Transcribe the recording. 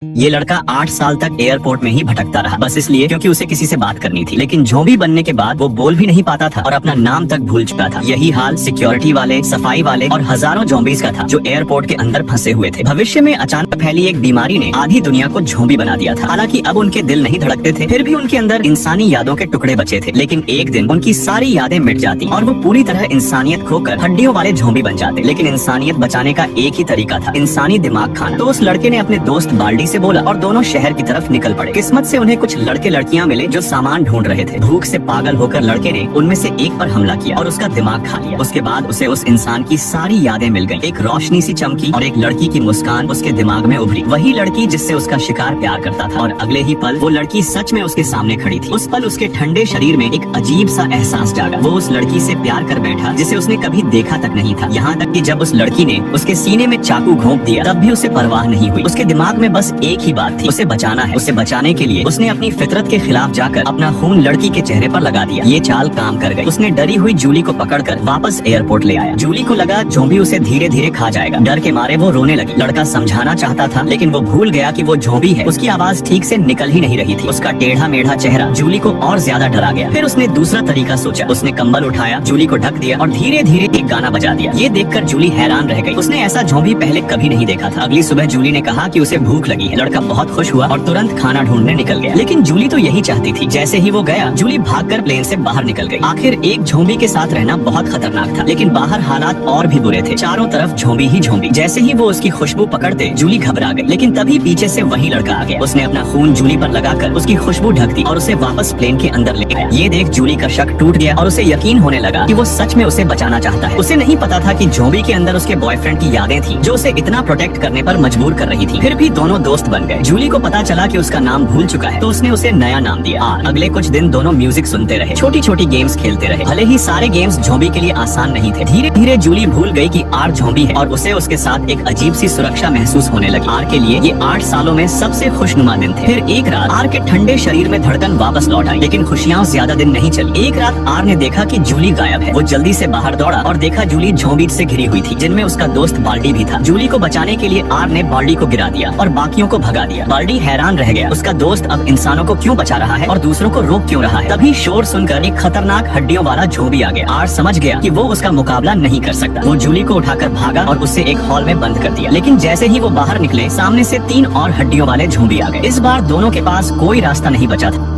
ये लड़का 8 साल तक एयरपोर्ट में ही भटकता रहा, बस इसलिए क्योंकि उसे किसी से बात करनी थी। लेकिन ज़ॉम्बी बनने के बाद वो बोल भी नहीं पाता था और अपना नाम तक भूल चुका था। यही हाल सिक्योरिटी वाले, सफाई वाले और हजारों ज़ॉम्बीज़ का था जो एयरपोर्ट के अंदर फंसे हुए थे। भविष्य में अचानक फैली एक बीमारी ने आधी दुनिया को ज़ॉम्बी बना दिया था। हालांकि अब उनके दिल नहीं धड़कते थे, फिर भी उनके अंदर इंसानी यादों के टुकड़े बचे थे। लेकिन एक दिन उनकी सारी यादें मिट जाती और वो पूरी तरह इंसानियत खोकर हड्डियों वाले ज़ॉम्बी बन जाते। लेकिन इंसानियत बचाने का एक ही तरीका था, इंसानी दिमाग खाना। तो उस लड़के ने अपने दोस्त बाल्डी से बोला और दोनों शहर की तरफ निकल पड़े। किस्मत से उन्हें कुछ लड़के लड़कियां मिले जो सामान ढूंढ रहे थे। भूख से पागल होकर लड़के ने उनमें से एक पर हमला किया और उसका दिमाग खा लिया। उसके बाद उसे उस इंसान की सारी यादें मिल गईं। एक रोशनी सी चमकी और एक लड़की की मुस्कान उसके दिमाग में उभरी, वही लड़की जिससे उसका शिकार प्यार करता था। और अगले ही पल वो लड़की सच में उसके सामने खड़ी थी। उस पल उसके ठंडे शरीर में एक अजीब सा एहसास जागा। वो उस लड़की से प्यार कर बैठा जिसे उसने कभी देखा तक नहीं था। यहाँ तक कि जब उस लड़की ने उसके सीने में चाकू घोंप दिया तब भी उसे परवाह नहीं हुई। उसके दिमाग में बस एक ही बात थी, उसे बचाना है। उसे बचाने के लिए उसने अपनी फितरत के खिलाफ जाकर अपना खून लड़की के चेहरे पर लगा दिया। ये चाल काम कर गई। उसने डरी हुई जूली को पकड़कर वापस एयरपोर्ट ले आया। जूली को लगा ज़ॉम्बी उसे धीरे धीरे खा जाएगा। डर के मारे वो रोने लगी। लड़का समझाना चाहता था लेकिन वो भूल गया कि वो ज़ॉम्बी है। उसकी आवाज ठीक से निकल ही नहीं रही थी। उसका टेढ़ा मेढ़ा चेहरा जूली को और ज्यादा डरा गया। फिर उसने दूसरा तरीका सोचा। उसने कंबल उठाया, जूली को ढक दिया और धीरे धीरे एक गाना बजा दिया। ये देखकर जूली हैरान रह गई। उसने ऐसा ज़ॉम्बी पहले कभी नहीं देखा था। अगली सुबह जूली ने कहा कि उसे भूख लगी है। लड़का बहुत खुश हुआ और तुरंत खाना ढूंढने निकल गया। लेकिन जूली तो यही चाहती थी। जैसे ही वो गया, जूली भागकर प्लेन से बाहर निकल गई। आखिर एक ज़ॉम्बी के साथ रहना बहुत खतरनाक था, लेकिन बाहर हालात और भी बुरे थे। चारों तरफ ज़ॉम्बी ही ज़ॉम्बी। जैसे ही वो उसकी खुशबू पकड़ते, जूली घबरा गई। लेकिन तभी पीछे से वही लड़का आ गया। उसने अपना खून जूली पर लगाकर उसकी खुशबू ढक दी और उसे वापस प्लेन के अंदर ले आया। ये देख जूली का शक टूट गया और उसे यकीन होने लगा कि वो सच में उसे बचाना चाहता है। उसे नहीं पता था कि ज़ॉम्बी के अंदर उसके बॉयफ्रेंड की यादें थी जो उसे इतना प्रोटेक्ट करने पर मजबूर कर रही थी। फिर भी दोनों दोस्त बन गए। जूली को पता चला कि उसका नाम भूल चुका है तो उसने उसे नया नाम दिया। अगले कुछ दिन दोनों म्यूजिक सुनते रहे, छोटी छोटी गेम्स खेलते रहे। भले ही सारे गेम्स ज़ॉम्बी के लिए आसान नहीं थे। धीरे धीरे जूली भूल गई कि आर ज़ॉम्बी है और उसे उसके साथ एक अजीब सी सुरक्षा महसूस होने लगी। आर के लिए ये 8 सालों में सबसे खुशनुमा दिन थे। फिर एक रात आर के ठंडे शरीर में धड़कन वापस लौट आई। लेकिन खुशियाँ ज्यादा दिन नहीं चली। एक रात आर ने देखा कि जूली गायब है। वो जल्दी से बाहर दौड़ा और देखा जूली ज़ॉम्बी से घिरी हुई थी, जिनमें उसका दोस्त बाल्डी भी था। जूली को बचाने के लिए आर ने बाल्डी को गिरा दिया और बाकियों को भगा दिया। बाल्डी हैरान रह गया। उसका दोस्त अब इंसानों को क्यों बचा रहा है और दूसरों को रोक क्यों रहा है। तभी शोर सुनकर एक खतरनाक हड्डियों वाला ज़ॉम्बी आ गया। आर समझ गया कि वो उसका मुकाबला नहीं कर सकता। वो जूली को उठाकर भागा और उसे एक हॉल में बंद कर दिया। लेकिन जैसे ही वो बाहर निकले, सामने से 3 और हड्डियों वाले ज़ॉम्बी आ गए। इस बार दोनों के पास कोई रास्ता नहीं बचा था।